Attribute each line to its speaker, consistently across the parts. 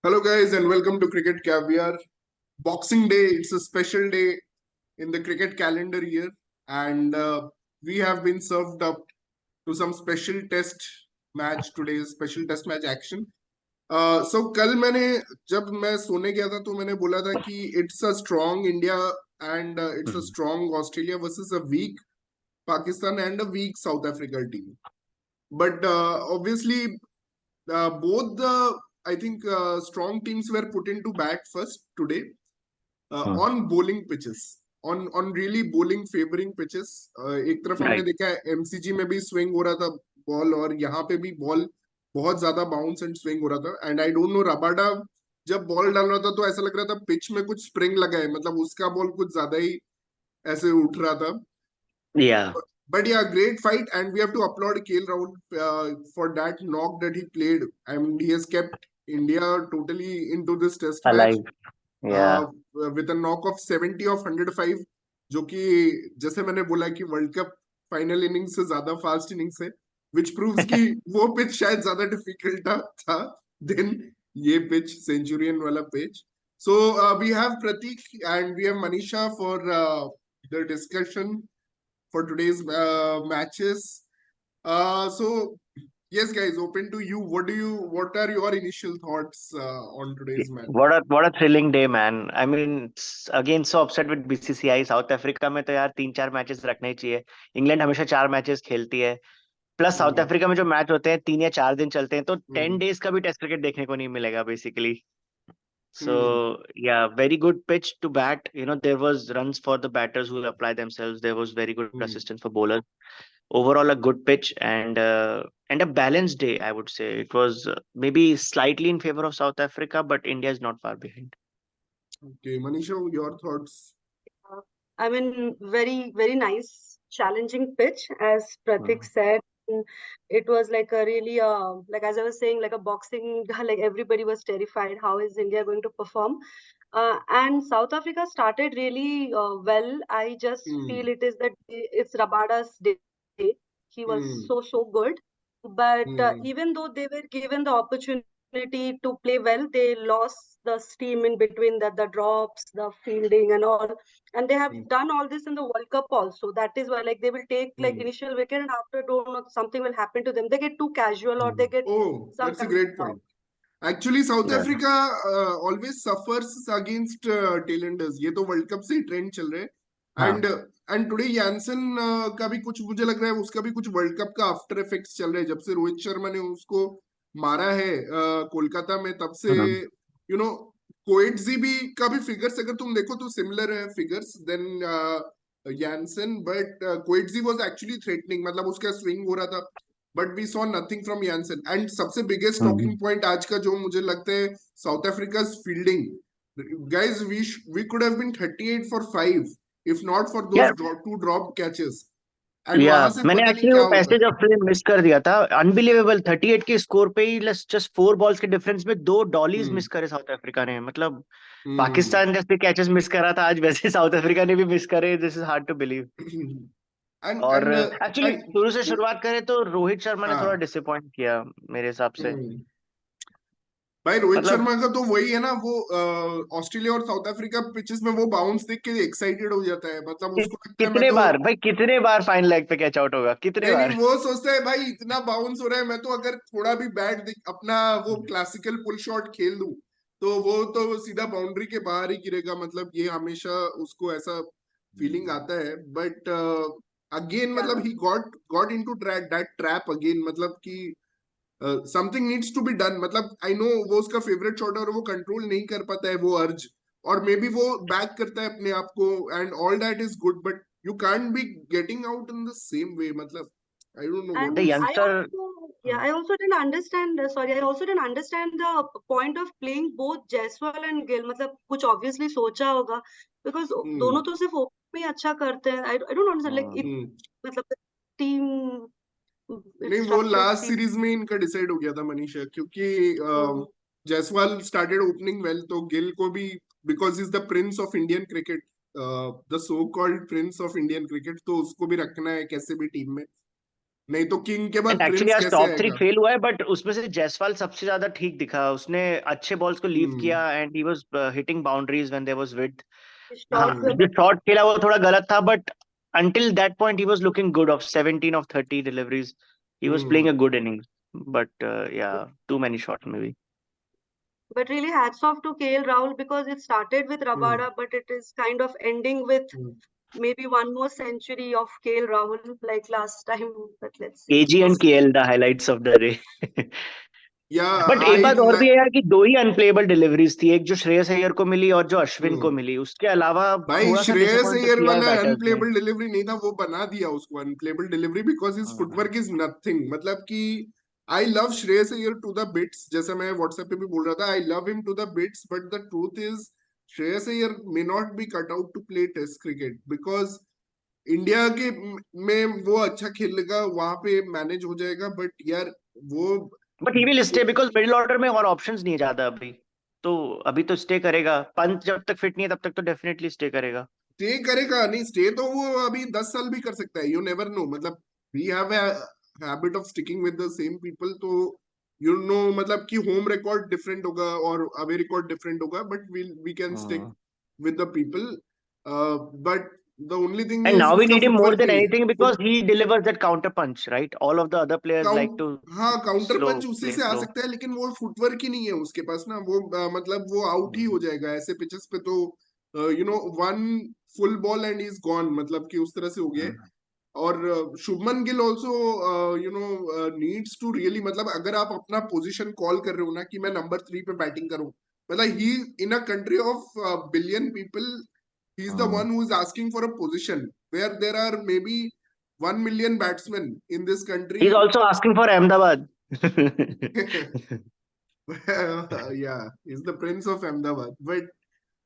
Speaker 1: Hello, guys, and welcome to Cricket Caviar. Boxing Day, it's a special day in the cricket calendar year, and we have been served up to some special test match today, special test match action. So कल मैंने जब मैं सोने गया था तो मैंने बोला था कि it's a strong India and it's a
Speaker 2: Mhm.
Speaker 1: strong Australia versus a weak Pakistan and a weak South Africa team. But obviously, both the I think strong teams were put into bat first today
Speaker 2: Hmm.
Speaker 1: on bowling pitches, on really bowling favoring pitches. एक तरफ हमने
Speaker 2: Right.
Speaker 1: देखा है MCG में भी swing हो रहा था बॉल, और यहाँ पे भी बॉल बहुत ज्यादा बाउंस एंड स्विंग हो रहा था. And I don't no, Rabada जब बॉल डाल रहा था तो ऐसा लग रहा था पिच में कुछ स्प्रिंग लगा है, मतलब उसका बॉल कुछ ज्यादा ही ऐसे उठ रहा था.
Speaker 2: Yeah.
Speaker 1: But yeah, great fight, and we have to applaud KL Rahul for that knock that he played. I mean, he has kept India totally into this test match
Speaker 2: Alive.
Speaker 1: uh,
Speaker 2: Yeah.
Speaker 1: with a knock of 70 of 105, जो कि जैसे मैंने बोला कि world cup final innings से ज्यादा fast innings है, which proves कि वो पिच शायद ज्यादा डिफिकल्ट था देन ये पिच, सेंचुरियन वाला pitch. So we have Pratik and we have Manisha for the discussion for today's matches. So yes, guys, open to you. What are your initial thoughts on today's match?
Speaker 2: What a thrilling day, man. I mean, it's again so upset with BCCI. South Africa में तो यार 3-4 matches रखने ही चाहिए. England हमेशा 4 matches खेलती है. Plus south
Speaker 1: Hmm.
Speaker 2: Africa में जो मैच होते हैं 3 या 4 दिन चलते हैं, तो 10
Speaker 1: Hmm.
Speaker 2: डेज का भी टेस्ट क्रिकेट देखने को नहीं मिलेगा basically. So
Speaker 1: Hmm.
Speaker 2: yeah, very good pitch to bat. There was runs for the batters who apply themselves. There was very good
Speaker 1: Hmm.
Speaker 2: assistance for bowlers. Overall, a good pitch and a balanced day, I would say. It was maybe slightly in favor of South Africa, but India is not far behind.
Speaker 1: Okay, Manisha, your thoughts?
Speaker 3: Uh, I mean, very, very nice, challenging pitch, as Pratik
Speaker 2: Mhm.
Speaker 3: said. It was like a really, like as I was saying, like a boxing, like everybody was terrified. How is India going to perform? And South Africa started really well. I just feel
Speaker 1: Hmm.
Speaker 3: it is that it's Rabada's day. He was
Speaker 1: Hmm.
Speaker 3: so good. But
Speaker 1: Hmm.
Speaker 3: even though they were given the opportunity to play well, they lost the steam in between, that the drops, the fielding, and all. And they have
Speaker 1: Hmm.
Speaker 3: done all this in the World Cup also. That is why, like, they will take like
Speaker 1: Hmm.
Speaker 3: initial wicket, and after don't know something will happen to them. They get too casual, or they get
Speaker 1: Oh,
Speaker 3: some
Speaker 1: that's a
Speaker 3: kind of
Speaker 1: great
Speaker 3: doubt.
Speaker 1: point. Actually, South
Speaker 2: Yeah.
Speaker 1: Africa always suffers against tailenders. ये तो world cup से ही trend चल रहे हैं.
Speaker 2: हाँ.
Speaker 1: And today Janssen का भी कुछ मुझे लग रहा है, उसका भी कुछ वर्ल्ड कप का आफ्टर इफेक्ट्स चल रहे हैं. जब से रोहित शर्मा ने उसको मारा है कोलकाता में, तब से
Speaker 2: हम्म.
Speaker 1: नो कोएट्जी भी का भी फिगर्स अगर तुम देखो तो सिमिलर है figures than Jansen. But Coetzee was actually threatening, मतलब उसका स्विंग हो रहा था, but we saw nothing from Jansen. And सबसे बिगेस्ट
Speaker 2: हम्म.
Speaker 1: टॉकिंग पॉइंट आज का जो मुझे लगता है, South Africa fielding. guys, we could have been 38 for 5 if not for those
Speaker 2: यार,
Speaker 1: two drop catches. एंड
Speaker 2: या
Speaker 1: वहां से
Speaker 2: मैंने
Speaker 1: पता नहीं
Speaker 2: एक्चुअली
Speaker 1: क्या
Speaker 2: वो
Speaker 1: होता.
Speaker 2: पैसेज ऑफ प्ले मिस कर दिया था. अनबिलीवेबल 38 के स्कोर पे ही जस्ट 4 बॉल्स के डिफरेंस में 2 डॉलीज
Speaker 1: हम्म.
Speaker 2: मिस करे साउथ अफ्रीका ने. मतलब
Speaker 1: हम्म.
Speaker 2: पाकिस्तान जैसे कैचेस मिस करा था आज, वैसे साउथ अफ्रीका ने भी मिस करे. This is hard to believe. और
Speaker 1: एंड
Speaker 2: एक्चुअली शुरू से शुरुआत करें तो रोहित शर्मा ने थोड़ा
Speaker 1: हाँ.
Speaker 2: डिसअपॉइंट किया मेरे हिसाब से.
Speaker 1: हम्म. भाई रोहित
Speaker 2: मतलब
Speaker 1: शर्मा का तो वही है ना, वो ऑस्ट्रेलिया और साउथ अफ्रीका पिचेस में वो बाउंस देख के एक्साइटेड हो जाता है, मतलब उसको लगता है मैं
Speaker 2: कितने
Speaker 1: तो.
Speaker 2: बार भाई, कितने बार फाइन लेग पे कैच आउट होगा, कितने
Speaker 1: नहीं नहीं,
Speaker 2: बार.
Speaker 1: वो सोचता है भाई इतना बाउंस हो रहा है, मैं तो अगर थोड़ा भी बैट अपना वो क्लासिकल पुल शॉट खेल दूं तो वो तो सीधा बाउंड्री के बाहर ही गिरेगा. मतलब ये हमेशा उसको ऐसा फीलिंग आता है. बट अगेन मतलब
Speaker 3: Yeah.
Speaker 1: He got into that trap again, मतलब कि something needs to be done. मतलब आई नो वो उसका फेवरेट शॉट है और वो कंट्रोल नहीं कर पाता है वो अर्ज, और मे बी वो बैक करता है अपने आप को, and all that is good, but you can't be getting out in the same way. मतलब I don't know what
Speaker 2: the
Speaker 3: And
Speaker 1: is.
Speaker 3: I
Speaker 2: youngster.
Speaker 3: also, yeah, I also didn't understand. Sorry, I also didn't understand the point of playing both Jaiswal and Gill. मतलब कुछ obviously सोचा होगा, because दोनों तो सिर्फ opening में ही अच्छा करते हैं. I don't understand, like it, मतलब team
Speaker 1: नहीं, वो
Speaker 3: structure
Speaker 1: लास्ट
Speaker 3: seems.
Speaker 1: सीरीज में इनका डिसाइड हो गया था मनीषा, क्योंकि
Speaker 3: Mhm.
Speaker 1: Jaiswal started opening well, तो गिल को भी, because is the Prince of Indian cricket, the so called Prince of Indian cricket, तो उसको भी रखना है कैसे भी टीम में. नहीं तो किंग के बाद
Speaker 2: एंड एक्चुअली
Speaker 1: प्रिंस
Speaker 2: आज
Speaker 1: कैसे
Speaker 2: टॉप 3
Speaker 1: आएगा?
Speaker 2: फेल हुआ है, बट उसमें से जायसवाल सबसे ज्यादा ठीक दिखा। उसने अच्छे बॉल्स को लीव
Speaker 1: हम्म
Speaker 2: किया and he was hitting boundaries when there was width. हाँ,
Speaker 3: शॉट
Speaker 2: जो शॉट खेला वो थोड़ा गलत था, but until that point he was looking good. Of 17 of 30 deliveries, he was playing
Speaker 1: hmm
Speaker 2: a good innings. But yeah, too many shots maybe.
Speaker 3: But really, hats off to KL Rahul because it started with
Speaker 1: hmm
Speaker 3: Rabada, but it is kind of ending with
Speaker 1: hmm.
Speaker 3: maybe one more century of KL Rahul like last time. But let's see.
Speaker 2: KG and KL, the highlights of the day.
Speaker 1: Yeah,
Speaker 2: but एक बात और भी है यार कि दो ही unplayable deliveries थी, एक जो श्रेयस अय्यर को मिली और जो अश्विन को मिली। उसके अलावा
Speaker 1: भाई
Speaker 2: थोड़ा सा
Speaker 1: श्रेयस
Speaker 2: डिसअपॉइंट तो
Speaker 1: अय्यर
Speaker 2: किया है
Speaker 1: वाला
Speaker 2: बैटर्स ने।
Speaker 1: अनप्लेबल डिलीवरी नहीं था, वो बना दिया उसको unplayable delivery because his footwork is nothing. मतलब कि I love Shreyas Iyer to the bits, जैसे मैं व्हाट्सएप पे भी बोल रहा था, I love him to the bits, but the truth is Shreyas Iyer may not be cut out to play test cricket because India के में वो अच्छा खेलेगा, वहां पे मैनेज हो जाएगा, बट यार वो
Speaker 2: but he will stay because middle order में और ऑप्शंस नहीं है ज्यादा अभी। तो अभी तो स्टे करेगा। पंत जब तक फिट नहीं है तब तक तो डेफिनेटली स्टे करेगा।
Speaker 1: स्टे करेगा। नहीं, स्टे तो वो अभी 10 साल भी कर सकता है, यू नेवर नो। मतलब we have a habit of sticking with the same people, तो यू नो मतलब कि होम रिकॉर्ड डिफरेंट होगा और अवे रिकॉर्ड डिफरेंट होगा, but we can stick with the people. But the only thing
Speaker 2: And
Speaker 1: is
Speaker 2: now we
Speaker 1: उसका
Speaker 2: need him more
Speaker 1: footwork
Speaker 2: than
Speaker 1: नहीं है।
Speaker 2: anything because he delivers that counter punch, right? All of the other players like
Speaker 1: count
Speaker 2: to
Speaker 1: हाँ, counter
Speaker 2: slow
Speaker 1: पंच उसी
Speaker 2: play
Speaker 1: से आ
Speaker 2: slow.
Speaker 1: सकता है, लेकिन वो फुटवर्क ही नहीं है उसके पास ना। वो मतलब वो आउट ही हो जाएगा ऐसे पिचेस पे, तो you know one full ball and is gone, मतलब कि उस तरह से हो गया है। और Shubman Gill also you know needs to really, मतलब अगर आप अपना पोजीशन कॉल कर रहे हो ना कि मैं नंबर 3 पे बैटिंग करूं, मतलब he in a country of billion people, he is the one who is asking for a position where there are maybe 1 million batsmen in this country.
Speaker 2: He's also asking for Ahmedabad.
Speaker 1: Yeah, he's the prince of Ahmedabad.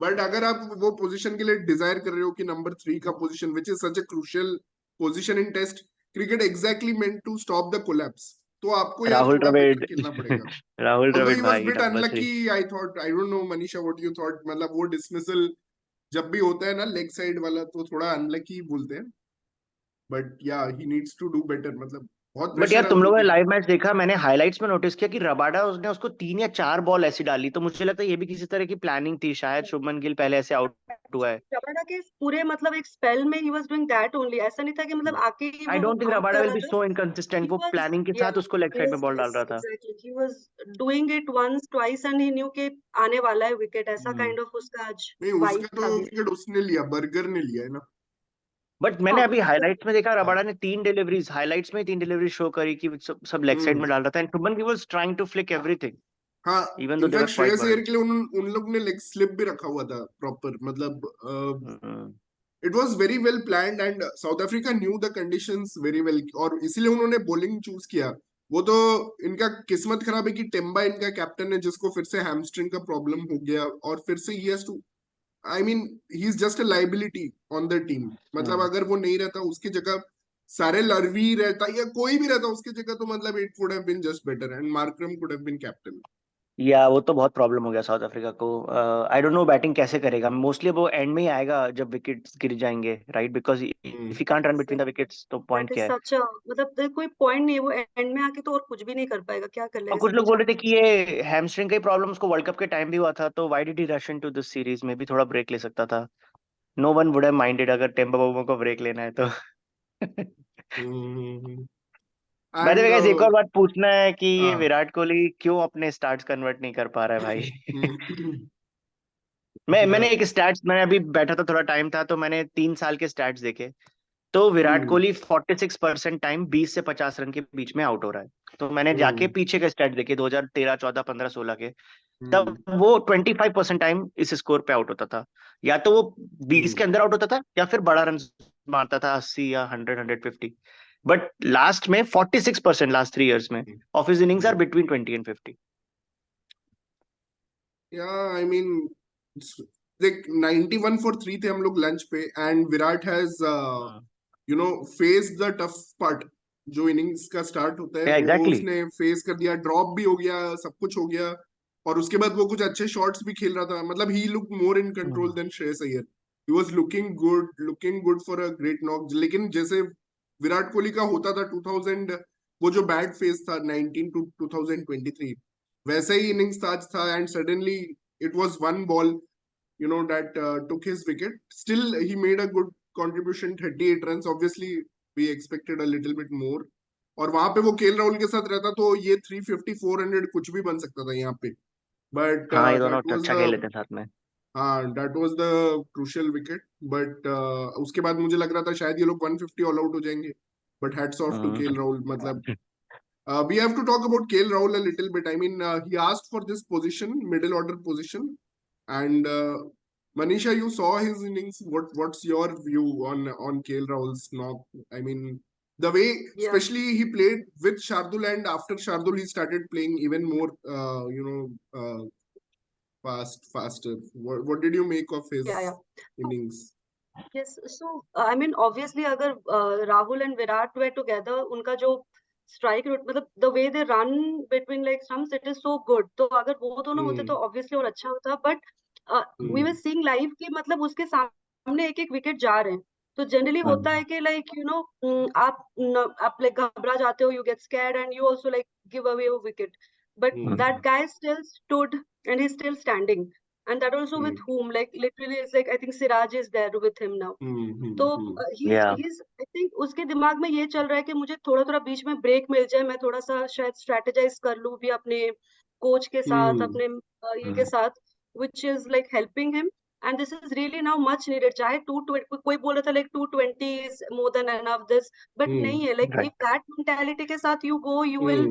Speaker 1: But अगर आप वो position के लिए Dzire कर रहे हो कि number 3 का position, which is such a crucial position in test cricket, exactly meant to stop the collapse, तो आपको यार
Speaker 2: Rahul
Speaker 1: थोड़ा बेटर
Speaker 2: Dravid.
Speaker 1: खेलना पड़ेगा।
Speaker 2: Rahul
Speaker 1: Although
Speaker 2: Dravid
Speaker 1: he was
Speaker 2: भाई
Speaker 1: bit
Speaker 2: number 3.
Speaker 1: unlucky, I thought, I don't know Manisha what you thought, मतलब वो dismissal जब भी होता है ना लेग साइड वाला, तो थोड़ा अनलकी बोलते हैं, but yeah he needs to do better. मतलब बहुत
Speaker 2: बट यार
Speaker 1: प्रेशर है
Speaker 2: तुम
Speaker 1: उनके
Speaker 2: लोगों ने
Speaker 1: ऊपर।
Speaker 2: लाइव मैच देखा, मैंने हाइलाइट्स में नोटिस किया कि रबाडा उसने उसको 3 या 4 बॉल ऐसी डाली, तो मुझे लगता है ये भी किसी तरह की प्लानिंग थी। शायद शुभमन गिल पहले ऐसे आउट हुआ है।
Speaker 3: रबाडा के पूरे मतलब एक स्पेल में he was doing that only, ऐसा नहीं था कि मतलब आके ही
Speaker 2: आई
Speaker 3: वो
Speaker 2: डोंट थिंक
Speaker 3: आउट
Speaker 2: रबाडा
Speaker 3: कर
Speaker 2: विल
Speaker 3: रहा
Speaker 2: बी
Speaker 3: था।
Speaker 2: सो इनकंसिस्टेंट।
Speaker 3: He
Speaker 2: वो
Speaker 3: was,
Speaker 2: प्लानिंग के
Speaker 3: yeah,
Speaker 2: साथ उसको लेग साइड में
Speaker 3: yes,
Speaker 2: बॉल डाल
Speaker 3: yes,
Speaker 2: रहा था।
Speaker 3: exactly. He was doing it once, twice, and he knew कि आने वाला है विकेट, ऐसा
Speaker 2: हम्म।
Speaker 3: काइंड ऑफ उसका आज
Speaker 1: नहीं,
Speaker 3: वाइब
Speaker 1: उसका
Speaker 3: था
Speaker 1: तो
Speaker 3: बेसिकली।
Speaker 1: विकेट उसने लिया, बर्गर ने लिया है ना।
Speaker 2: बट मैंने
Speaker 3: हाँ
Speaker 2: अभी
Speaker 3: मतलब
Speaker 2: हाइलाइट्स में देखा
Speaker 1: हाँ।
Speaker 2: रबाडा ने 3 डिलीवरीज, हाइलाइट्स में 3 डिलीवरी शो करी कि सब लेग साइड
Speaker 1: हम्म
Speaker 2: में डाल रहा था। And Shubman Gill was trying to flick everything
Speaker 1: हाँ।
Speaker 2: Even though they were
Speaker 1: in fact
Speaker 2: quite
Speaker 1: Shreyas Iyer
Speaker 2: world.
Speaker 1: के लिए उन लोग ने लेग स्लिप भी रखा हुआ था प्रॉपर, मतलब it was very well planned and south Africa new the conditions very well, और इसीलिए उन्होंने बॉलिंग चूज किया। वो तो इनका किस्मत खराब है कि टेम्बा इनका कैप्टन है, जिसको फिर से हैमस्ट्रिंग का प्रॉब्लम हो गया, और फिर से he has to, I mean he is just a liability on the team. मतलब अगर वो नहीं रहता उसकी जगह, सारे लरवी रहता या कोई भी रहता उसकी जगह, तो मतलब it would have been just better and Markram could have been captain.
Speaker 2: या वो तो बहुत प्रॉब्लम हो गया साउथ अफ्रीका को। आई डोंट नो बैटिंग कैसे करेगा। मोस्टली वो एंड में ही आएगा जब विकेट्स गिर जाएंगे, right? Because if he can't run between the wickets तो
Speaker 3: दैट
Speaker 2: पॉइंट
Speaker 3: इज
Speaker 2: क्या है?
Speaker 3: सच अ, मतलब कोई पॉइंट नहीं है, वो एंड में आके तो और कुछ भी नहीं कर पाएगा, क्या कर
Speaker 2: और
Speaker 3: लेगा
Speaker 2: कुछ
Speaker 3: ऐसा
Speaker 2: लोग बोल
Speaker 3: बेचारा।
Speaker 2: रहे थे कि ये हैमस्ट्रिंग का ही प्रॉब्लम उसको वर्ल्ड कप के टाइम भी हुआ था, तो why did he rush into this series में? भी थोड़ा ब्रेक ले सकता था। No one would have minded अगर टेम्बा बाबू को ब्रेक लेना है तो। By the way
Speaker 1: and
Speaker 2: guys, एक और बात पूछना है कि ये विराट कोहली क्यों अपने स्टार्ट्स कन्वर्ट नहीं कर पा रहा है भाई? मैंने एक स्टैट्स, मैंने अभी बैठा था, थोड़ा टाइम था, तो मैंने 3 साल के स्टैट्स देखे। तो विराट कोहली 46% टाइम 20 से 50 रन के बीच में आउट हो रहा है। तो मैंने जाके पीछे के स्टैट देखे 2013, 14, 15, 16 के, तब वो 25% टाइम इस स्कोर पे आउट होता था। या तो वो 20 के अंदर आउट होता था या फिर बड़ा रन मारता था, 80 या 100, 150। बट लास्ट में 46% लास्ट 3 इयर्स में of his innings are between 20 and 50।
Speaker 1: Yeah I mean देख 91 फॉर 3 थे हम लोग लंच पे, and Virat has you know face the tough part. जो इनिंग्स का स्टार्ट होता है वो
Speaker 2: एग्जैक्टली।
Speaker 1: उसने फेस कर दिया, ड्रॉप भी हो गया, सब कुछ हो गया, और उसके बाद वो कुछ अच्छे शॉट्स भी खेल रहा था। मतलब he look more in control than Shreyas Iyer. He was looking good for a great knock, लेकिन जैसे विराट कोहली का होता था 2000, वो जो बैड फेज था 19 to 2023, वैसा ही इनिंग्स आज था, and suddenly it was one ball that took his wicket. Still he made a good contribution, 38 runs. Obviously we expected a little bit more. और वहां पे वो केएल राहुल के साथ रहता तो ये 350 400 कुछ भी बन सकता था यहाँ पे, बट
Speaker 2: हाँ ये दोनों
Speaker 1: that was
Speaker 2: अच्छा खेल लेते हैं साथ में।
Speaker 1: हाँ that was the crucial wicket. But उसके बाद मुझे लग रहा था शायद ये लोग 150 ऑल आउट हो जाएंगे, but hats off to KL Rahul. मतलब we have to talk about KL Rahul a little bit. I mean, he asked for this position, middle order position, and Manisha, you saw his innings. What's your view on KL Rahul's knock? I mean, the way,
Speaker 3: Yeah.
Speaker 1: especially he played with Shardul, and after Shardul, he started playing even more, faster. What did you make of his
Speaker 3: Yeah.
Speaker 1: innings?
Speaker 3: Yes, so I mean obviously अगर Rahul and Virat were together, उनका जो strike rate मतलब the way they run between like stumps, it is so good. तो अगर वो दोनों होते तो obviously और अच्छा होता, but we were seeing live कि मतलब उसके सामने एक एक विकेट जा रहे हैं, तो जनरली होता है कि like आप like घबरा जाते हो, you get scared and you also like give away a wicket, but that guy still stood and he's still standing. And that also with whom, like literally it's like I think Siraj is there with him now. तो
Speaker 2: Yeah.
Speaker 3: he's I think उसके दिमाग में ये चल रहा है कि मुझे थोड़ा थोड़ा बीच में ब्रेक मिल जाए, मैं थोड़ा सा शायद स्ट्रेटेजाइज कर लूं भी अपने कोच के साथ, अपने ये के साथ, which is like helping him. And this is really now much needed. चाहे 220 कोई बोल रहा था like 220 is more than enough this, but नहीं है, like
Speaker 2: Right.
Speaker 3: if that mentality के साथ you go, you will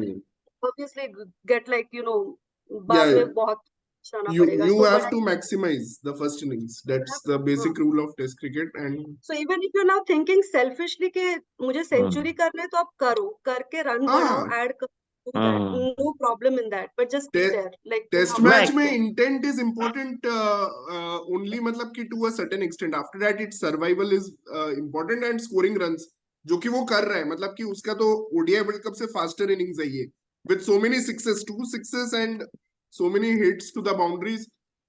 Speaker 3: obviously get like बाद
Speaker 1: Yeah.
Speaker 3: में बहुत पछताना
Speaker 1: You
Speaker 3: पड़ेगा.
Speaker 1: you
Speaker 3: So
Speaker 1: have
Speaker 3: when
Speaker 1: to maximize the first innings. That's the basic rule of Test cricket. And
Speaker 3: so even if you're now thinking selfishly कि मुझे century करना है तो आप करो, करके रन बढ़ाओ,
Speaker 1: हाँ,
Speaker 3: ऐड करो, do that, no problem in that, but just be there, like
Speaker 1: test
Speaker 3: how
Speaker 1: match
Speaker 3: much
Speaker 1: में इंटेंट इज इम्पोर्टेंट ओनली, मतलब कि to a certain extent. After that it survival is important, and scoring runs जो कि वो कर रहा है. मतलब कि उसका तो ओडीआई वर्ल्ड कप से फास्टर इनिंग्स है ये, with so many sixes, 2 sixes and so many hits to the boundaries.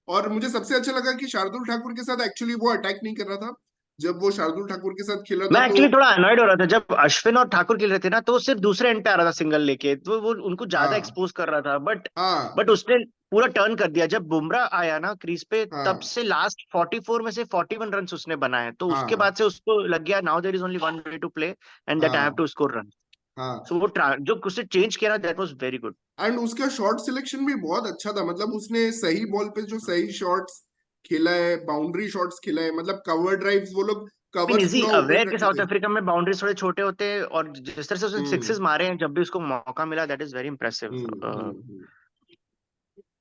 Speaker 1: और मुझे सबसे अच्छा लगा कि शार्दुल ठाकुर के साथ एक्चुअली वो अटैक नहीं कर रहा था. जब वो शार्दुल ठाकुर के साथ खेला
Speaker 2: मैं
Speaker 1: था तो
Speaker 2: एक्चुअली थोड़ा अनॉयड हो रहा था जब अश्विन और ठाकुर खेल रहे थे ना, तो वो सिर्फ दूसरे एंड पे आ रहा था सिंगल लेके, तो वो उनको ज्यादा
Speaker 1: हाँ
Speaker 2: एक्सपोज कर रहा था,
Speaker 1: हाँ
Speaker 2: बट उसने पूरा टर्न कर दिया जब बुमराह आया ना क्रीज पे, तब
Speaker 1: हाँ
Speaker 2: से लास्ट 44 में से 41 रन उसने बनाए, तो उसके
Speaker 1: हाँ
Speaker 2: बाद से उसको लग गया now there is only one way to play and that I have
Speaker 1: हाँ
Speaker 2: टू स्कोर रन.
Speaker 1: हाँ.
Speaker 2: सो वो जो उसने चेंज किया that was very good.
Speaker 1: And उसका शॉट सिलेक्शन भी बहुत अच्छा था. मतलब उसने सही बॉल पे जो सही शॉट्स खेला है, बाउंड्री शॉट्स खेला है. मतलब कवर ड्राइव्स, वो लोग कवर्स
Speaker 2: इजी
Speaker 1: पूरा ओपन
Speaker 2: अवेयर कि
Speaker 1: रखे
Speaker 2: साउथ
Speaker 1: थे.
Speaker 2: अफ्रीका में बाउंड्रीज थोड़े छोटे होते हैं, और जिस तरह से उसने सिक्सेस मारे हैं जब भी उसको मौका मिला, that is very impressive.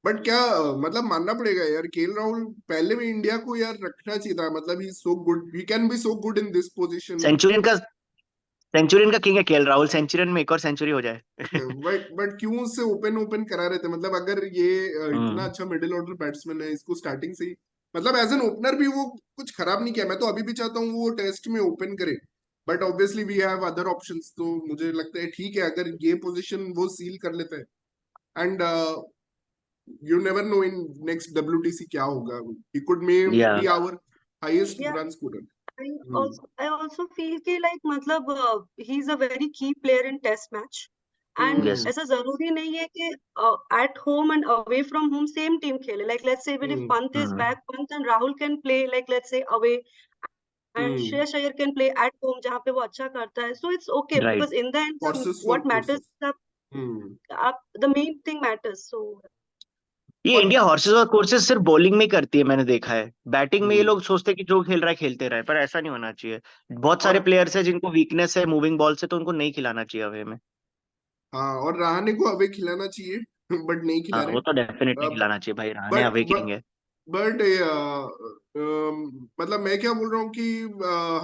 Speaker 1: But क्या मतलब मानना पड़ेगा यार, केएल राहुल पहले में इंडिया को यार रखना चाहिए था. मतलब he so good, he can be so good in this position.
Speaker 2: Centurion का किंग है केएल राहुल, सेंचुरियन में एक और सेंचुरी हो जाए.
Speaker 1: बट क्यों उससे ओपन ओपन करा रहे थे? मतलब अगर ये इतना अच्छा मिडिल ऑर्डर बैट्समैन है, इसको स्टार्टिंग से ही, मतलब एज एन ओपनर भी वो कुछ खराब नहीं किया. मैं तो अभी भी चाहता हूँ वो टेस्ट में ओपन करे, but obviously we have other options. तो मुझे लगता है ठीक है अगर ये पोजीशन वो सील कर लेते हैं. And you never know in next WTC क्या होगा. He could may
Speaker 2: yeah
Speaker 1: be our highest
Speaker 3: yeah.
Speaker 1: Run scorer.
Speaker 3: I also feel कि like मतलब he's a very key player in test match. And
Speaker 2: yes.
Speaker 3: ऐसा जरूरी नहीं है कि at home and away from home same team खेले. Like let's say even if Pant is back, Pant and Rahul can play like let's say away, and Shreyas Iyer can play at home जहाँ पे वो अच्छा करता है. So it's okay
Speaker 2: right.
Speaker 3: because in the end
Speaker 1: Horses for
Speaker 3: what matters
Speaker 1: courses.
Speaker 3: the main thing matters. So
Speaker 2: ये
Speaker 1: और
Speaker 2: India horses और courses सिर्फ बॉलिंग में ही करती है, मैंने देखा है. बैटिंग में ये लोग सोचते हैं कि जो खेल रहा है खेलते रहे, पर ऐसा नहीं होना चाहिए. बहुत सारे
Speaker 1: और
Speaker 2: प्लेयर्स हैं जिनको वीकनेस है मूविंग बॉल से, तो उनको नहीं खिलाना चाहिए अवे में.
Speaker 1: हाँ, और रहाणे को अवे खिलाना चाहिए बट नहीं खिला
Speaker 2: हाँ
Speaker 1: रहे.
Speaker 2: वो तो डेफिनेटली खिलाना चाहिए भाई, रहाणे
Speaker 1: बट
Speaker 2: अवे किंग है.
Speaker 1: बट मतलब मैं क्या बोल रहा हूँ कि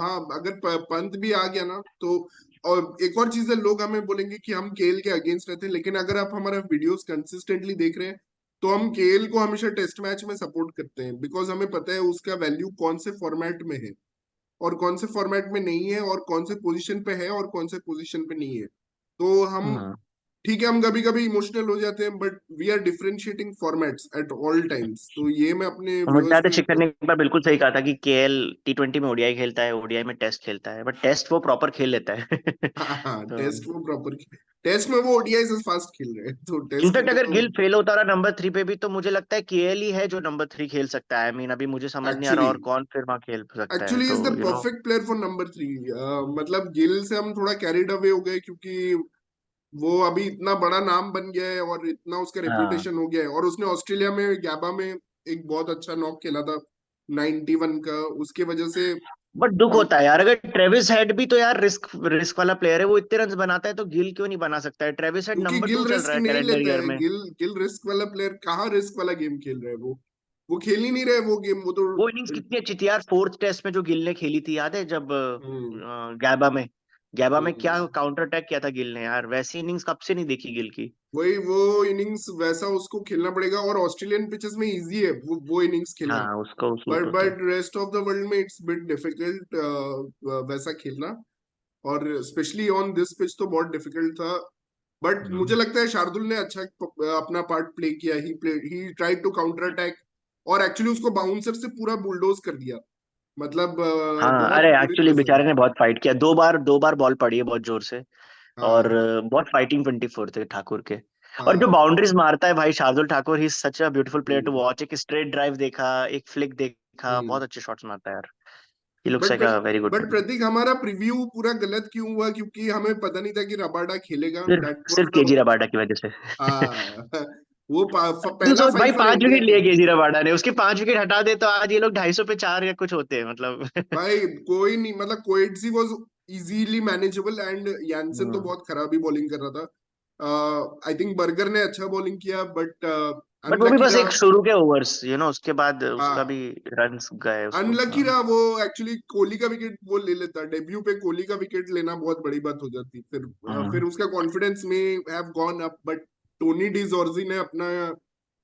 Speaker 1: हाँ अगर पंत भी आ गया ना तो. और एक और चीज है, लोग हमें बोलेंगे कि हम केएल के अगेंस्ट रहते हैं, लेकिन अगर आप हमारा वीडियोस कंसिस्टेंटली देख रहे हैं तो हम केएल को हमेशा टेस्ट मैच में सपोर्ट करते हैं, बिकॉज हमें पता है उसका वैल्यू कौन से फॉर्मेट में है और कौन से फॉर्मेट में नहीं है, और कौन से पोजीशन पे है और कौन से पोजीशन पे नहीं है. तो हम ठीक है, हम कभी कभी इमोशनल हो जाते हैं, but we are differentiating formats at all times. तो ये मैं अपने
Speaker 2: मुझे
Speaker 1: व्यूअर्स
Speaker 2: याद है
Speaker 1: को
Speaker 2: शिखर ने एक बार बिल्कुल सही कहा था कि केएल T20 में ओडीआई खेलता है, ओडीआई में टेस्ट खेलता है, बट टेस्ट वो प्रॉपर खेल लेता है।
Speaker 1: हाँ हाँ,
Speaker 2: तो
Speaker 1: टेस्ट वो प्रॉपर, टेस्ट में वो ओडीआई से फास्ट खेल रहे हैं, तो टेस्ट
Speaker 2: इनफैक्ट
Speaker 1: में
Speaker 2: अगर
Speaker 1: तो
Speaker 2: गिल फेल होता रहा नंबर 3 पे भी तो मुझे लगता है केएल ही है जो नंबर 3 खेल सकता है। आई मीन अभी मुझे समझ नहीं आ रहा
Speaker 1: एक्चुअली
Speaker 2: और कौन फिर वहां खेल सकता है,
Speaker 1: एक्चुअली इज
Speaker 2: तो
Speaker 1: the
Speaker 2: you know.
Speaker 1: Perfect player for number 3। मतलब गिल से हम थोड़ा कैरिड अवे हो गए, क्योंकि वो अभी इतना बड़ा नाम बन गया है और इतना उसका
Speaker 2: हाँ
Speaker 1: रेपुटेशन हो गया है, और उसने ऑस्ट्रेलिया में गैबा में एक बहुत अच्छा नॉक खेला था 91 का, उसके वजह से
Speaker 2: बट दुख
Speaker 1: हम,
Speaker 2: होता है यार, अगर ट्रेविस हेड भी तो यार रिस्क रिस्क वाला प्लेयर है, वो इतने रन बनाता है तो गिल क्यों नहीं बना सकता है? ट्रेविस हेड
Speaker 1: क्योंकि
Speaker 2: नंबर 2
Speaker 1: गिल
Speaker 2: चल
Speaker 1: रिस्क
Speaker 2: रहा है
Speaker 1: नहीं
Speaker 2: कैलेंडर
Speaker 1: लेता
Speaker 2: ईयर
Speaker 1: है।
Speaker 2: में।
Speaker 1: गिल गिल रिस्क वाला प्लेयर कहाँ रिस्क वाला गेम खेल रहा है? वो खेल ही नहीं रहे वो गेम, वो तो
Speaker 2: वो इनिंग्स कितनी अच्छी थी यार, फोर्थ टेस्ट में जो गिल ने खेली थी, याद है जब
Speaker 1: हम्म
Speaker 2: गैबा में, गैबा में क्या
Speaker 1: हम्म।
Speaker 2: काउंटर अटैक किया था गिल ने यार, वैसी इनिंग्स कब से नहीं देखी गिल की।
Speaker 1: वही वो इनिंग्स वैसा उसको खेलना पड़ेगा, और ऑस्ट्रेलियन पिचेस में इजी है वो इनिंग्स खेलना।
Speaker 2: हाँ उसको सूट होता है।
Speaker 1: But rest of the world में इट्स बिट डिफिकल्ट वैसा खेलना, और स्पेशली ऑन दिस पिच तो बहुत डिफिकल्ट था। बट मुझे
Speaker 2: हम्म।
Speaker 1: लगता है शार्दुल ने अच्छा अपना पार्ट प्ले किया। He tried to counter attack, और एक्चुअली उसको बाउंसर से पूरा बुलडोज कर दिया, मतलब
Speaker 2: हाँ
Speaker 1: बहुत
Speaker 2: अरे
Speaker 1: बुरी
Speaker 2: एक्चुअली
Speaker 1: तरह से।
Speaker 2: बेचारे ने बहुत फाइट किया, दो बार बॉल पड़ी है बहुत जोर से। और
Speaker 1: हाँ
Speaker 2: बहुत फाइटिंग 24 थे ठाकुर के। और जो
Speaker 1: हाँ।
Speaker 2: बाउंड्रीज मारता है भाई Shardul Thakur, he such a beautiful player to
Speaker 1: hmm
Speaker 2: watch. एक स्ट्रेट ड्राइव देखा, एक फ्लिक देखा,
Speaker 1: हम्म।
Speaker 2: बहुत अच्छे शॉट्स मारता है यार। He looks
Speaker 1: but
Speaker 2: like a very good
Speaker 1: but
Speaker 2: player.
Speaker 1: Prateek, हमारा प्रीव्यू पूरा गलत क्यों हुआ? क्योंकि हमें पता नहीं था कि रबाडा खेलेगा। दैट
Speaker 2: सिर्फ
Speaker 1: वाज
Speaker 2: सिर्फ
Speaker 1: द,
Speaker 2: केजी रबाडा की वजह से।
Speaker 1: हाँ वो
Speaker 2: तू
Speaker 1: पहला
Speaker 2: सोच भाई,
Speaker 1: फाइट फॉर
Speaker 2: 5 विकेट
Speaker 1: इंडिया
Speaker 2: लिए
Speaker 1: था।
Speaker 2: केजी रबाडा ने, उसके 5 विकेट हटा दे तो आज ये लोग 250 पे 4 या कुछ होते हैं मतलब।
Speaker 1: भाई कोई नहीं, मतलब Coetzee was easily manageable, and Janssen तो
Speaker 2: हम्म।
Speaker 1: बहुत खराब ही बॉलिंग कर रहा था। आई थिंक बर्गर ने अच्छा बॉलिंग किया, बट
Speaker 2: बट वो भी
Speaker 1: अनलकी
Speaker 2: बस एक
Speaker 1: रहा।
Speaker 2: शुरू के ओवर्स, उसके बाद उसका भी
Speaker 1: हाँ,
Speaker 2: रन्स गए उसको,
Speaker 1: अनलकी
Speaker 2: हाँ।
Speaker 1: रहा वो। एक्चुअली कोहली का विकेट वो ले लेता, डेब्यू पे कोहली का विकेट लेना बहुत बड़ी बात हो जाती। फिर
Speaker 2: हम्म।
Speaker 1: उसका कॉन्फिडेंस में have gone up, but Tony de Zorzi ने अपना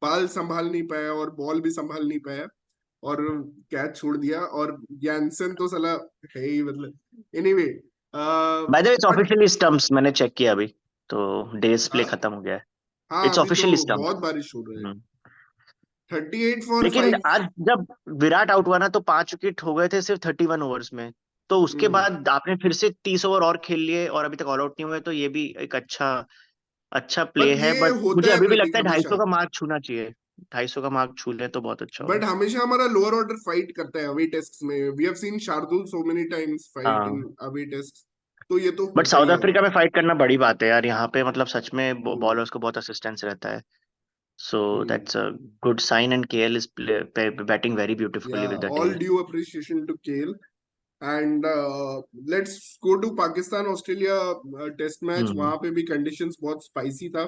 Speaker 1: बाल संभाल नहीं पाया और बॉल भी संभाल नहीं पाया, और कैच छोड़ दिया। और जैनसन तो साला है ही, मतलब anyway.
Speaker 2: Bye the way it's
Speaker 1: but
Speaker 2: officially stumps, मैंने चेक किया अभी, तो डेज प्ले
Speaker 1: हाँ
Speaker 2: खत्म हो गया है।
Speaker 1: हाँ,
Speaker 2: इट्स
Speaker 1: अभी तो
Speaker 2: ऑफिशियली स्टंप्स।
Speaker 1: बहुत बारिश हो रहा है। 38 फॉर
Speaker 2: लेकिन
Speaker 1: 5।
Speaker 2: आज जब विराट आउट हुआ ना तो 5 विकेट हो गए थे सिर्फ 31 ओवर्स में। तो उसके बाद आपने फिर से 30 ओवर और खेल लिए और अभी तक ऑल आउट नहीं हुए, तो ये भी एक अच्छा अच्छा प्ले
Speaker 1: बट
Speaker 2: है।
Speaker 1: ये
Speaker 2: बट
Speaker 1: होता
Speaker 2: मुझे
Speaker 1: है
Speaker 2: अभी भी
Speaker 1: प्रतीक
Speaker 2: लगता है 250
Speaker 1: हमेशा।
Speaker 2: का मार्क छूना चाहिए। 250 का मार्क छू ले तो बहुत अच्छा
Speaker 1: बट
Speaker 2: होगा।
Speaker 1: हमेशा हमारा लोअर ऑर्डर फाइट करता है अवे टेस्ट में। We have seen Shardul so many times fight in
Speaker 2: हाँ
Speaker 1: अवे टेस्ट, तो ये तो
Speaker 2: बट
Speaker 1: होता ही
Speaker 2: साउथ
Speaker 1: है।
Speaker 2: अफ्रीका में फाइट करना बड़ी बात है यार, यहाँ पे मतलब सच में
Speaker 1: हम्म
Speaker 2: बॉलर्स को बहुत असिस्टेंस रहता है। So
Speaker 1: hmm.
Speaker 2: That's a good sign, and KL is batting very
Speaker 1: yeah,
Speaker 2: beautifully with that
Speaker 1: all
Speaker 2: edge.
Speaker 1: Due appreciation to KL. And let's go to Pakistan Australia test match.
Speaker 2: Hmm.
Speaker 1: वहां पे भी conditions बहुत spicy था,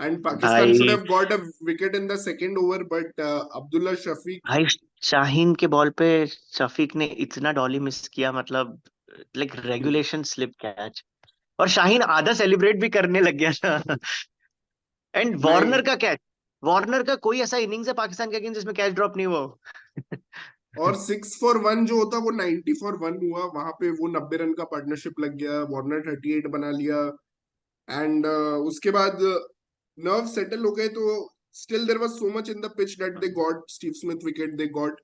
Speaker 1: and Pakistan should
Speaker 2: भाई
Speaker 1: have got a wicket in the second over, but Abdullah Shafique.
Speaker 2: भाई शाहीन के ball पे शफीक ने इतना डॉली मिस किया, मतलब लाइक रेगुलेशन स्लिप कैच, और शाहीन आधा सेलिब्रेट भी करने लग गया था। एंड
Speaker 1: नहीं,
Speaker 2: वार्नर का कैच, वार्नर का कोई ऐसा इनिंग्स है पाकिस्तान के अगेंस्ट जिसमें कैच ड्रॉप नहीं हुआ हो?
Speaker 1: और 6 फॉर 1 जो होता वो 90 फॉर 1 हुआ वहां पे। वो 90 रन का पार्टनरशिप लग गया, वार्नर 38 बना लिया, एंड उसके बाद नर्व सेटल हो गए। तो still there was so much in the pitch that they got Steve Smith wicket, they got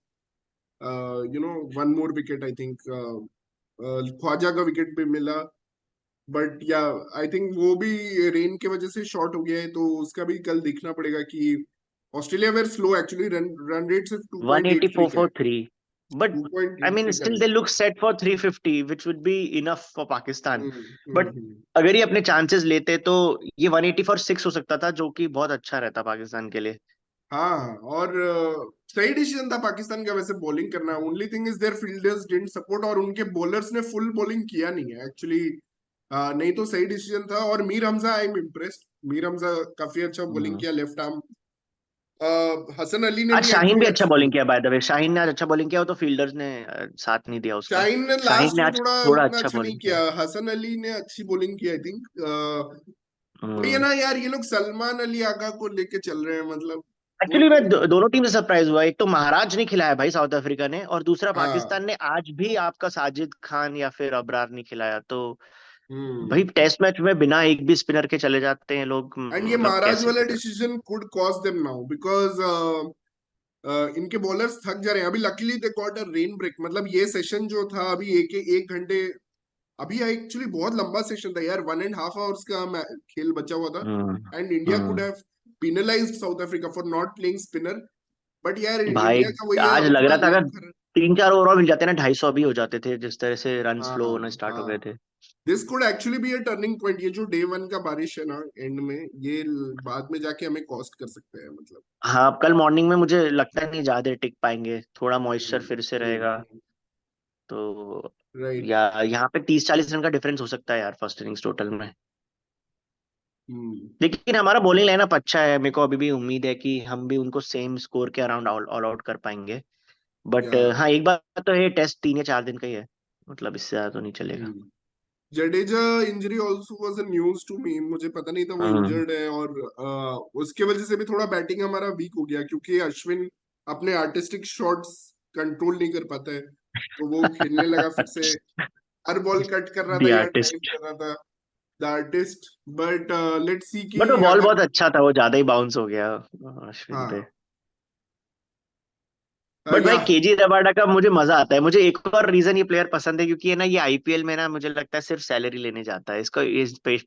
Speaker 1: one more wicket, I think Khawaja का विकेट भी मिला। बट या, आई थिंक वो भी रेन की वजह से शॉर्ट हो गया है, तो उसका भी कल देखना पड़ेगा कि Australia were slow actually. Run run rate सिर्फ 2.83 का
Speaker 2: 184
Speaker 1: है।
Speaker 2: फॉर 3, बट आई मीन
Speaker 1: 2.83 का
Speaker 2: स्टिल
Speaker 1: है।
Speaker 2: They look set for 350 which would be enough for Pakistan. But
Speaker 1: hmm.
Speaker 2: अगर ये अपने चांसेस लेते तो ये 180 फॉर 6 हो सकता था, जो कि बहुत अच्छा रहता पाकिस्तान के लिए।
Speaker 1: हाँ, और सही डिसीजन था पाकिस्तान का वैसे बॉलिंग करना। Only thing is there fielders didn't support, और उनके बॉलर्स ने फुल बॉलिंग किया नहीं है एक्चुअली। नहीं तो सही डिसीजन था। और Mir Hamza, I am impressed. Mir Hamza काफी अच्छा बॉलिंग
Speaker 2: हम्म।
Speaker 1: किया, लेफ्ट आर्म। हसन अली ने
Speaker 2: आज
Speaker 1: भी
Speaker 2: शाहीन
Speaker 1: एक्चुअली
Speaker 2: भी अच्छा
Speaker 1: अच्छा
Speaker 2: बॉलिंग
Speaker 1: बॉलिंग।
Speaker 2: किया बाय द वे, शाहीन ने आज अच्छा बॉलिंग किया, वो तो फील्डर्स ने साथ नहीं दिया उसका।
Speaker 1: शाहीन ने
Speaker 2: शाहीन
Speaker 1: लास्ट
Speaker 2: ने
Speaker 1: में
Speaker 2: आज
Speaker 1: थोड़ा
Speaker 2: थोड़ा
Speaker 1: उतना
Speaker 2: अच्छा
Speaker 1: अच्छा नहीं
Speaker 2: बॉलिंग किया।
Speaker 1: किया। हसन अली ने अच्छी बॉलिंग की, आई थिंक। वही है
Speaker 2: हम्म।
Speaker 1: ना यार, ये लोग सलमान अली आगा को लेके चल रहे हैं, मतलब वो
Speaker 2: एक्चुअली मैं
Speaker 1: तो।
Speaker 2: दोनों टीम से सरप्राइज हुआ, एक तो महाराज ने खिलाया भाई साउथ अफ्रीका ने, और दूसरा
Speaker 1: हाँ
Speaker 2: पाकिस्तान ने आज भी आपका साजिद खान या फिर अबरार नहीं खिलाया। तो भाई टेस्ट मैच में बिना एक भी स्पिनर के चले जाते हैं लोग,
Speaker 1: एंड ये
Speaker 2: मतलब
Speaker 1: महाराज
Speaker 2: कैसे
Speaker 1: वाला
Speaker 2: खेल।
Speaker 1: Decision could cost them now because इनके बॉलर्स थक जा रहे हैं अभी। Luckily they got a rain break, मतलब ये सेशन जो था अभी एक घंटे, अभी एक्चुअली बहुत लंबा सेशन था यार, 1.5 आवर्स का खेल बचा हुआ था।
Speaker 2: Hmm
Speaker 1: and India could
Speaker 2: hmm
Speaker 1: have penalised South Africa for not playing spinner, but यार
Speaker 2: भाई
Speaker 1: इंडिया का वही है,
Speaker 2: आज
Speaker 1: अब
Speaker 2: लग
Speaker 1: थोड़ा
Speaker 2: रहा था
Speaker 1: लक
Speaker 2: अगर
Speaker 1: खराब।
Speaker 2: 3-4 ओवर मिल जाते ना 250 भी हो जाते थे, जिस तरह से रन फ्लो होना
Speaker 1: हाँ
Speaker 2: स्टार्ट हो गए
Speaker 1: हाँ,
Speaker 2: थे।
Speaker 1: This could actually be a turning point. ये जो डे 1 का बारिश है ना एंड में, ये बाद में जाके हमें कॉस्ट कर सकते हैं मतलब।
Speaker 2: हाँ, अब कल मॉर्निंग में मुझे लगता नहीं ज्यादा देर टिक पाएंगे, थोड़ा मॉइस्चर फिर से रहेगा तो।
Speaker 1: राइट।
Speaker 2: या यहाँ पे 30-40 रन का डिफरेंस हो सकता है यार फर्स्ट इनिंग्स टोटल में।
Speaker 1: हम्म।
Speaker 2: लेकिन हमारा बॉलिंग लाइनअप अच्छा है, मेरे को अभी भी उम्मीद है कि हम भी उनको सेम स्कोर के अराउंड ऑल आउट कर पाएंगे। बट
Speaker 1: या
Speaker 2: हाँ, एक बात तो ये टेस्ट 3 या 4 दिन का ही है, मतलब इससे ज्यादा तो नहीं चलेगा।
Speaker 1: Jadeja injury also was a news to me, मुझे पता नहीं था वो
Speaker 2: हम्म
Speaker 1: इंजर्ड है। और उसके वजह से भी थोड़ा बैटिंग हमारा वीक हो गया, क्योंकि अश्विन अपने आर्टिस्टिक शॉट्स कंट्रोल नहीं कर पाता है, तो वो खेलने लगा फिर से, हर बॉल कट कर रहा
Speaker 2: दी
Speaker 1: था या ड्राइव
Speaker 2: आर्टिस्ट।
Speaker 1: कर रहा था, the artist. But let's see कि
Speaker 2: बट वो बॉल
Speaker 1: अगर,
Speaker 2: बहुत अच्छा था, वो ज्यादा ही बाउंस हो गया अश्विन पे।
Speaker 1: हाँ
Speaker 2: बट भाई
Speaker 1: या
Speaker 2: केजी रबाडा का मुझे मजा आता है। मुझे एक और रीजन ये प्लेयर पसंद है, क्योंकि है ना, ये आईपीएल में ना मुझे लगता है सिर्फ सैलरी लेने जाता है। इसका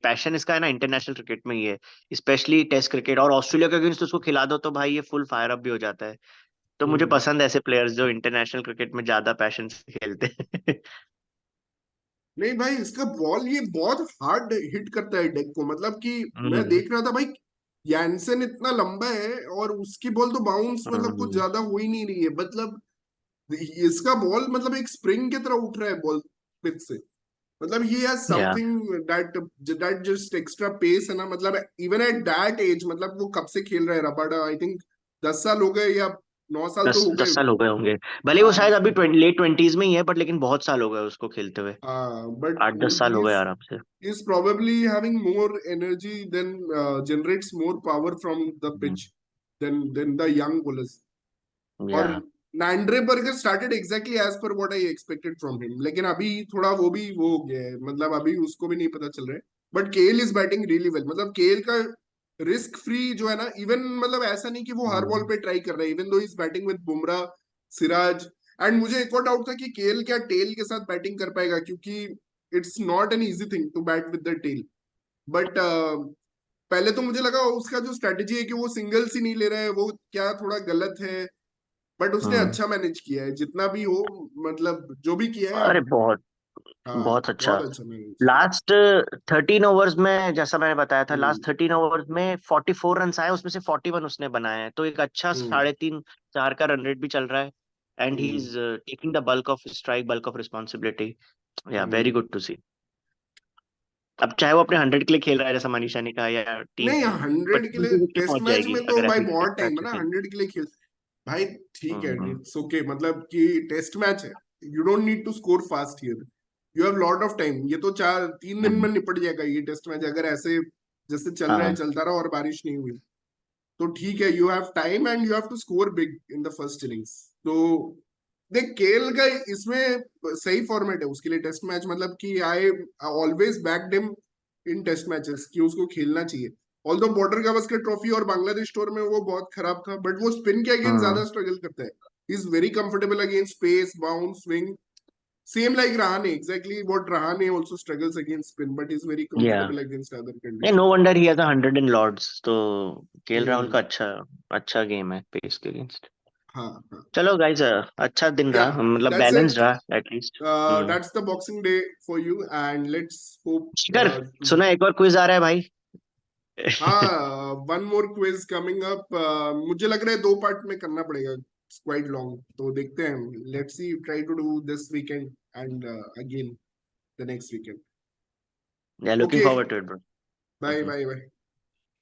Speaker 2: पैशन इसका है ना इंटरनेशनल क्रिकेट में ही है, स्पेशली टेस्ट क्रिकेट। और ऑस्ट्रेलिया के अगेंस्ट उसको खिला दो तो भाई ये फुल फायर अप भी हो जाता है। तो मुझे
Speaker 1: हम्म,
Speaker 2: पसंद है ऐसे प्लेयर्स जो इंटरनेशनल क्रिकेट में ज्यादा पैशन से खेलते हैं।
Speaker 1: नहीं भाई इसका बॉल ये बहुत हार्ड हिट करता है डेक को, मतलब कि मैं
Speaker 2: हम्म
Speaker 1: देख रहा था भाई, यानसेन इतना लंबा है और उसकी बॉल तो बाउंस मतलब कुछ
Speaker 2: हम्म,
Speaker 1: ज्यादा हो ही नहीं रही है, मतलब इसका बॉल मतलब एक स्प्रिंग की तरह उठ रहा है बॉल पिच से। मतलब he has
Speaker 2: yeah
Speaker 1: something that that just extra pace है ना, मतलब इवन एट दैट एज, मतलब वो कब से खेल रहा है रबाडा, आई थिंक 10 साल हो गए या 9 साल तो
Speaker 2: दस
Speaker 1: हो
Speaker 2: दस
Speaker 1: गए।
Speaker 2: साल हो गए होंगे। भले वो शायद
Speaker 1: हाँ
Speaker 2: अभी लेट 20s में ही है, बट लेकिन बहुत साल हो गए उसको खेलते हुए।
Speaker 1: हाँ, बट
Speaker 2: 8-10 साल हो
Speaker 1: ही
Speaker 2: गए आराम से।
Speaker 1: is probably having more energy than generates more power from the pitch than the young bowlers. और
Speaker 2: या
Speaker 1: नैंड्रे burger started exactly as per what I expected from him, लेकिन अभी थोड़ा वो भी वो हो गया है, मतलब अभी उसको भी नहीं पता चल रहा है। But KL is batting really well, मतलब केएल का रिस्क फ्री जो है ना, इवन मतलब ऐसा नहीं कि वो हर बॉल पे ट्राई कर रहा है, even though is batting with Bumrah, Siraj. And मुझे एक और डाउट था कि केएल क्या टेल के साथ बैटिंग कर पाएगा, क्योंकि it's not an easy thing to bat with the tail. But पहले तो मुझे लगा उसका जो स्ट्रेटेजी है कि वो सिंगल्स ही नहीं ले रहा है, वो क्या थोड़ा गलत है। बट उसने
Speaker 2: हम्म
Speaker 1: अच्छा मैनेज किया है जितना भी हो, मतलब जो भी किया है।
Speaker 2: अरे बहुत
Speaker 1: हाँ
Speaker 2: बहुत अच्छा।
Speaker 1: बहुत अच्छा मैनेज किया।
Speaker 2: लास्ट 13 ओवर्स में, जैसा मैंने बताया था,
Speaker 1: हम्म
Speaker 2: लास्ट 13 ओवर्स में 44 रन आए, उसमें से 41 उसने बनाए हैं। तो एक अच्छा
Speaker 1: हम्म
Speaker 2: 3.5-4 का रन रेट भी चल रहा है। And he
Speaker 1: hmm
Speaker 2: is taking the bulk of strike, bulk of responsibility. या वेरी
Speaker 1: हम्म।
Speaker 2: गुड टू सी। अब चाहे वो अपने 100 के लिए खेल रहा है जैसा मनीषा ने कहा, या टीम,
Speaker 1: नहीं,
Speaker 2: बट
Speaker 1: 100 के लिए
Speaker 2: ट्वेंटी
Speaker 1: टेस्ट
Speaker 2: पहुंच
Speaker 1: मैच
Speaker 2: जाएगी
Speaker 1: में तो
Speaker 2: अगर
Speaker 1: भाई
Speaker 2: ऐसे
Speaker 1: बहुत
Speaker 2: टेस्ट
Speaker 1: टाइम
Speaker 2: मैच
Speaker 1: है
Speaker 2: से
Speaker 1: ना,
Speaker 2: खेले।
Speaker 1: 100 के लिए खेल। भाई ठीक है,
Speaker 2: हम्म
Speaker 1: इट्स ओके, मतलब कि टेस्ट मैच है, you don't need to score fast here, you have lot of time. ये तो 3 दिन में
Speaker 2: हम्म,
Speaker 1: निपट जाएगा ये टेस्ट मैच, अगर ऐसे जैसे चल रहा है
Speaker 2: हाँ
Speaker 1: चलता रहा और बारिश नहीं हुई तो ठीक है, you have time and you have to score big in the first innings. तो देख केएल का इसमें सही फॉर्मेट है उसके लिए टेस्ट मैच, मतलब कि I always backed him in test matches कि उसको खेलना चाहिए। ऑल्दो बॉर्डर गावस्कर ट्रॉफी और बांग्लादेश टूर में वो बहुत खराब था, बट वो स्पिन के अगेंस्ट
Speaker 2: हम्म
Speaker 1: ज्यादा स्ट्रगल करता है। Is very comfortable against space bounce swing, same like Rahane, exactly what Rahane also struggles against spin but is very
Speaker 2: yeah
Speaker 1: comfortable against other
Speaker 2: नहीं, no
Speaker 1: conditions.
Speaker 2: Wonder he has 100 in Lord's. तो केएल राहुल का
Speaker 1: हम्म।
Speaker 2: अच्छा अच्छा game है pace के against.
Speaker 1: हाँ हाँ।
Speaker 2: चलो गाइस, अच्छा दिन
Speaker 1: या
Speaker 2: रहा, मतलब
Speaker 1: दैट्स
Speaker 2: बैलेंस
Speaker 1: इट,
Speaker 2: रहा at least. Hmm
Speaker 1: that's the Boxing Day for you, and let's hope.
Speaker 2: शिखर, सुना एक और क्विज आ रहा है भाई।
Speaker 1: हाँ, one more quiz coming up, मुझे लग रहा है 2 पार्ट में करना पड़ेगा, इट्स क्वाइट लॉन्ग, तो देखते हैं, let's see, try to do this weekend and again the next weekend.
Speaker 2: Yeah looking
Speaker 1: okay,
Speaker 2: forward to it
Speaker 1: bye
Speaker 2: bro.
Speaker 1: Bye bye.